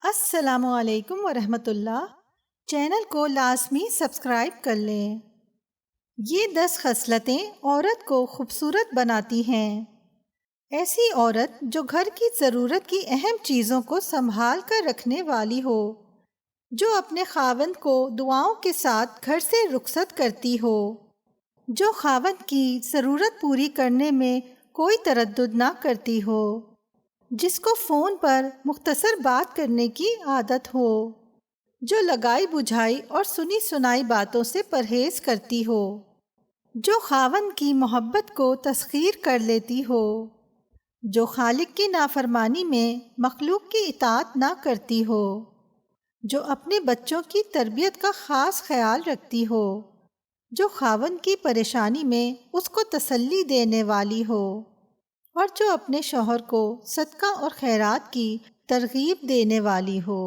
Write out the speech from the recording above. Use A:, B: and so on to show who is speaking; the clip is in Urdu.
A: السلام علیکم ورحمۃ اللہ۔ چینل کو لازمی سبسکرائب کر لیں۔ یہ 10 خصلتیں عورت کو خوبصورت بناتی ہیں۔ ایسی عورت جو گھر کی ضرورت کی اہم چیزوں کو سنبھال کر رکھنے والی ہو، جو اپنے خاوند کو دعاؤں کے ساتھ گھر سے رخصت کرتی ہو، جو خاوند کی ضرورت پوری کرنے میں کوئی تردد نہ کرتی ہو، جس کو فون پر مختصر بات کرنے کی عادت ہو، جو لگائی بجھائی اور سنی سنائی باتوں سے پرہیز کرتی ہو، جو خاوند کی محبت کو تسخیر کر لیتی ہو، جو خالق کی نافرمانی میں مخلوق کی اطاعت نہ کرتی ہو، جو اپنے بچوں کی تربیت کا خاص خیال رکھتی ہو، جو خاوند کی پریشانی میں اس کو تسلی دینے والی ہو، اور جو اپنے شوہر کو صدقہ اور خیرات کی ترغیب دینے والی ہو۔